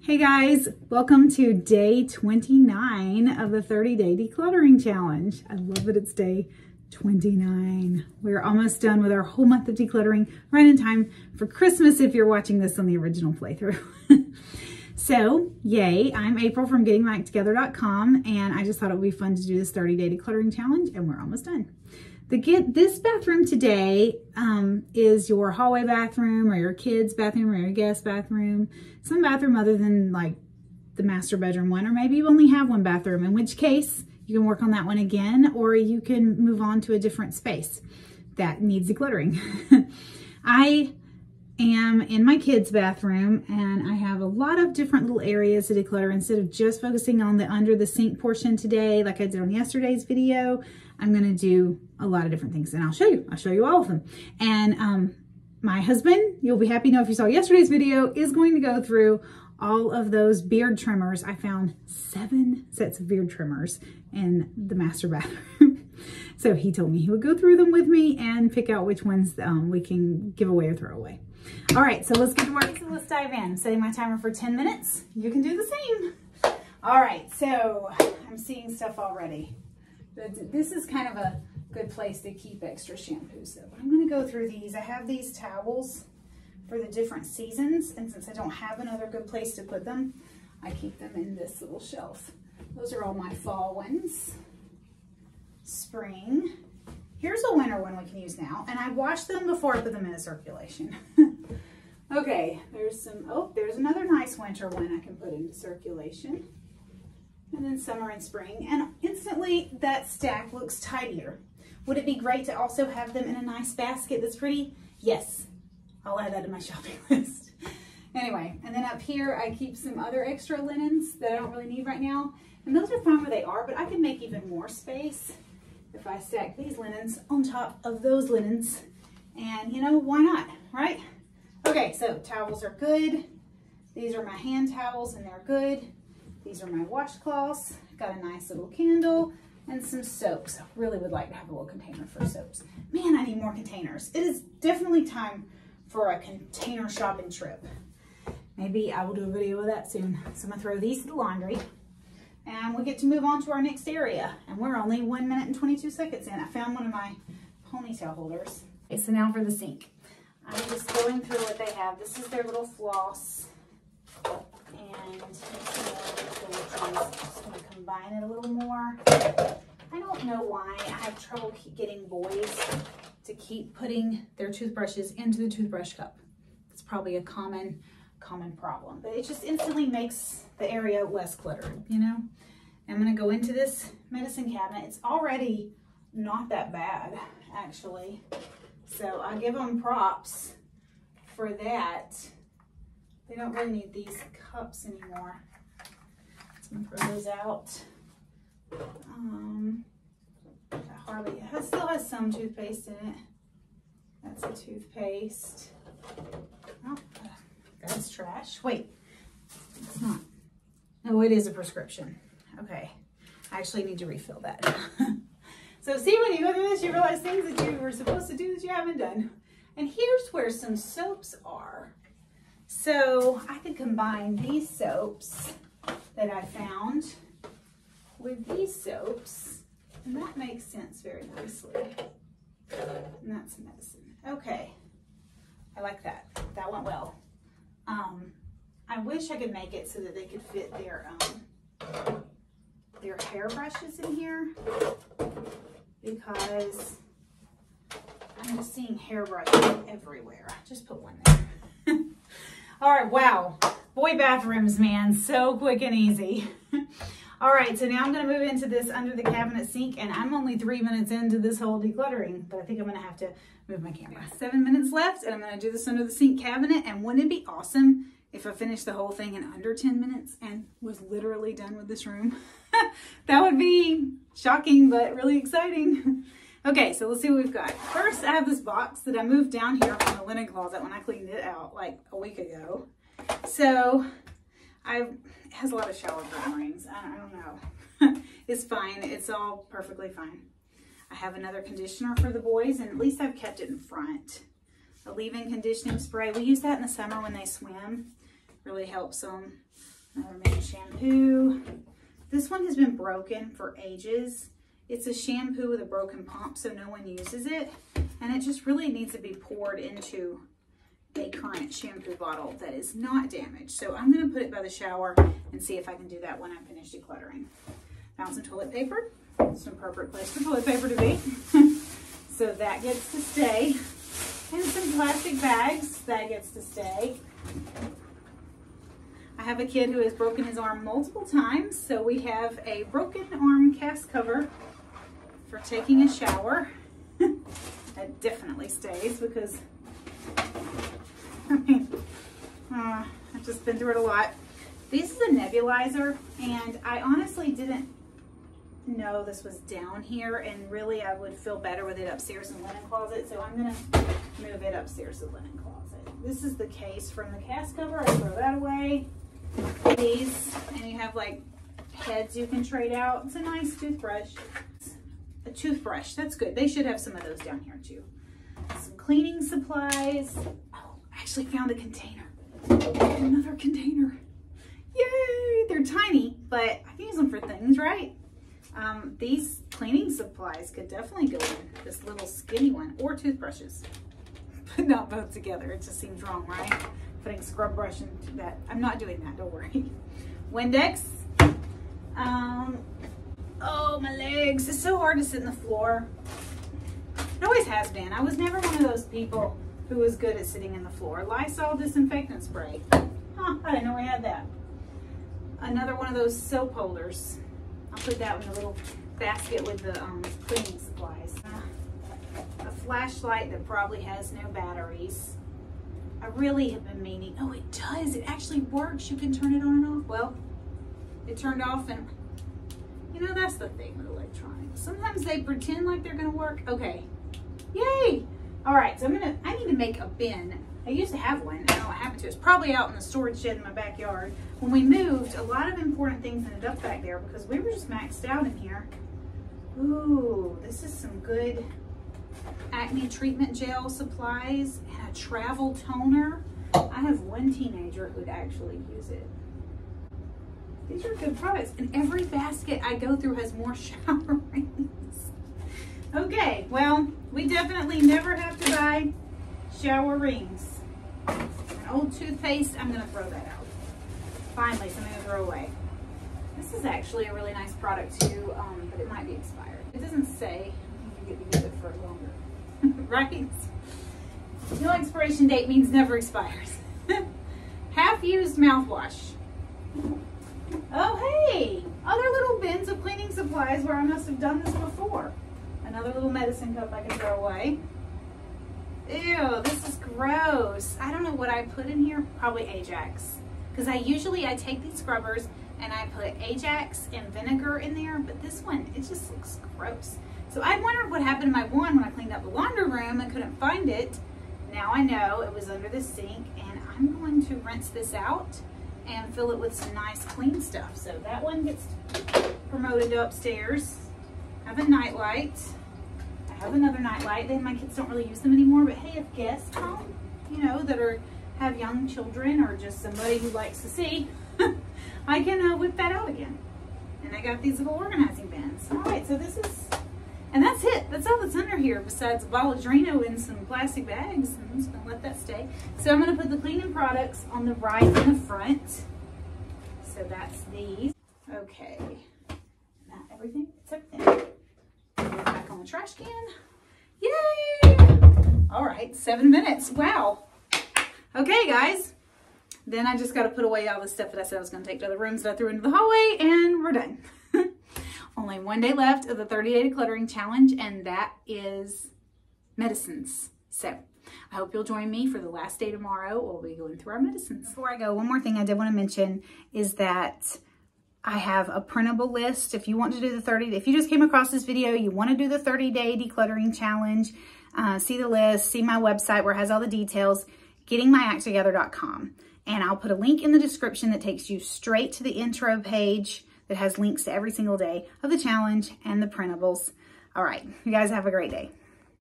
Hey guys, welcome to day 29 of the 30-day decluttering challenge. I love that it's day 29. We're almost done with our whole month of decluttering, right in time for Christmas if you're watching this on the original playthrough. So, yay, I'm April from GettingMyActTogether.com, and I just thought it would be fun to do this 30-day decluttering challenge, and we're almost done. This bathroom today is your hallway bathroom or your kids' bathroom or your guest bathroom. Some bathroom other than like the master bedroom one, or maybe you only have one bathroom, in which case you can work on that one again, or you can move on to a different space that needs decluttering. I am in my kids' bathroom and I have a lot of different little areas to declutter. Instead of just focusing on the under the sink portion today, like I did on yesterday's video, I'm going to do a lot of different things, and I'll show you all of them. And my husband, you'll be happy to know if you saw yesterday's video, is going to go through all of those beard trimmers. I found 7 sets of beard trimmers in the master bathroom. So he told me he would go through them with me and pick out which ones we can give away or throw away. All right, so let's get to work. So let's dive in. I'm setting my timer for 10 minutes. You can do the same. All right, so I'm seeing stuff already. This is kind of a good place to keep extra shampoos though. But I'm going to go through these. I have these towels for the different seasons, and since I don't have another good place to put them, I keep them in this little shelf. Those are all my fall ones. Spring. Here's a winter one we can use now, and I washed them before I put them into circulation. Okay, there's another nice winter one I can put into circulation. And then summer and spring, and instantly that stack looks tidier. Would it be great to also have them in a nice basket that's pretty? Yes, I'll add that to my shopping list. Anyway, and then up here I keep some other extra linens that I don't really need right now, and those are fine where they are, but I can make even more space if I stack these linens on top of those linens, and you know, why not, right? Okay, so towels are good. These are my hand towels and they're good. These are my washcloths. Got a nice little candle and some soaps. I really would like to have a little container for soaps. Man, I need more containers. It is definitely time for a container shopping trip. Maybe I will do a video of that soon. So I'm gonna throw these to the laundry and we'll get to move on to our next area. And we're only 1 minute and 22 seconds in. I found one of my ponytail holders. Okay, so now for the sink. I'm just going through what they have. This is their little floss. And just going to combine it a little more. I don't know why I have trouble getting boys to keep putting their toothbrushes into the toothbrush cup. It's probably a common problem, but it just instantly makes the area less cluttered, you know? I'm going to go into this medicine cabinet. It's already not that bad, actually. So I give them props for that. They don't really need these cups anymore. So I'm gonna throw those out. It still has some toothpaste in it. That's a toothpaste. Oh, that's trash. Wait, it's not. No, it is a prescription. Okay, I actually need to refill that. So see, when you go through this, you realize things that you were supposed to do that you haven't done. And here's where some soaps are. So I could combine these soaps that I found with these soaps, and that makes sense very nicely. And that's medicine. Okay, I like that. That went well. I wish I could make it so that they could fit their hairbrushes in here, because I'm just seeing hairbrushes everywhere. Just put one there. All right, wow. Boy bathrooms, man, so quick and easy. All right, so now I'm gonna move into this under the cabinet sink, and I'm only 3 minutes into this whole decluttering, but I think I'm gonna have to move my camera. 7 minutes left, and I'm gonna do this under the sink cabinet, and wouldn't it be awesome if I finished the whole thing in under 10 minutes and was literally done with this room? That would be shocking, but really exciting. Okay, so let's see what we've got. First, I have this box that I moved down here from the linen closet when I cleaned it out like a week ago. So, it has a lot of shower curtain rings. I don't know. It's fine. It's all perfectly fine. I have another conditioner for the boys, and at least I've kept it in front. A leave-in conditioning spray. We use that in the summer when they swim. Really helps them. Another main shampoo. This one has been broken for ages. It's a shampoo with a broken pump, so no one uses it. And it just really needs to be poured into a current shampoo bottle that is not damaged. So I'm gonna put it by the shower and see if I can do that when I'm finished decluttering. Found some toilet paper. Some appropriate place for toilet paper to be. So that gets to stay. And some plastic bags, that gets to stay. I have a kid who has broken his arm multiple times, so we have a broken arm cast cover for taking a shower. That definitely stays because, I mean, I've just been through it a lot. This is a nebulizer, and I honestly didn't know this was down here, and really I would feel better with it upstairs in the linen closet, so I'm gonna move it upstairs to the linen closet. This is the case from the cast cover. I throw that away. These, and you have like heads you can trade out. It's a nice toothbrush. A toothbrush, that's good. They should have some of those down here too. Some cleaning supplies. Oh, I actually found a container. Another container. Yay! They're tiny, but I can use them for things, right? These cleaning supplies could definitely go in this little skinny one, or toothbrushes, but not both together. It just seems wrong, right? Putting scrub brush into that. I'm not doing that, don't worry. Windex. Oh, my legs. It's so hard to sit in the floor. It always has been. I was never one of those people who was good at sitting in the floor. Lysol disinfectant spray. Huh, I didn't know we had that. Another one of those soap holders. I'll put that in the little basket with the cleaning supplies. A flashlight that probably has no batteries. I really have been meaning, oh, it does. It actually works. You can turn it on and off. Well, it turned off, and you know, that's the thing with electronics. Sometimes they pretend like they're gonna work. Okay, yay. All right, so I need to make a bin. I used to have one. I don't know what happened to it. It's probably out in the storage shed in my backyard. When we moved, a lot of important things ended up back there because we were just maxed out in here. Ooh, this is some good acne treatment gel supplies and a travel toner. I have one teenager who would actually use it. These are good products, and every basket I go through has more shower rings. Okay, well, we definitely never have to buy shower rings. An old toothpaste, I'm gonna throw that out. Finally, something to throw away. This is actually a really nice product too, but it might be expired. It doesn't say you get to use it for longer, right? No expiration date means never expires. Half-used mouthwash. Oh, hey, other little bins of cleaning supplies where I must have done this before. Another little medicine cup I can throw away. Ew, this is gross. I don't know what I put in here. Probably Ajax. Because I take these scrubbers and I put Ajax and vinegar in there, but this one, it just looks gross. So I wondered what happened to my one when I cleaned up the laundry room and couldn't find it. Now I know it was under the sink, and I'm going to rinse this out and fill it with some nice clean stuff. So that one gets promoted to upstairs. I have a nightlight. I have another nightlight. Then my kids don't really use them anymore, but hey, if guests come, you know, that have young children or just somebody who likes to see, I can whip that out again. And I got these little organizing bins. All right, so this is, and that's it. That's all that's under here besides a bottle of Drano and some plastic bags. I'm just gonna let that stay. So I'm gonna put the cleaning products on the right and the front. So that's these. Okay, not everything, it's everything. Put it back on the trash can. Yay! All right, 7 minutes, wow. Okay, guys. Then I just got to put away all the stuff that I said I was going to take to other rooms that I threw into the hallway, and we're done. Only one day left of the 30-day decluttering challenge, and that is medicines. So I hope you'll join me for the last day tomorrow. We'll be going through our medicines. Before I go, one more thing I did want to mention is that I have a printable list. If you want to do the 30, if you just came across this video, you want to do the 30-day decluttering challenge, see the list, see my website where it has all the details, gettingmyacttogether.com. And I'll put a link in the description that takes you straight to the intro page that has links to every single day of the challenge and the printables. All right, you guys have a great day.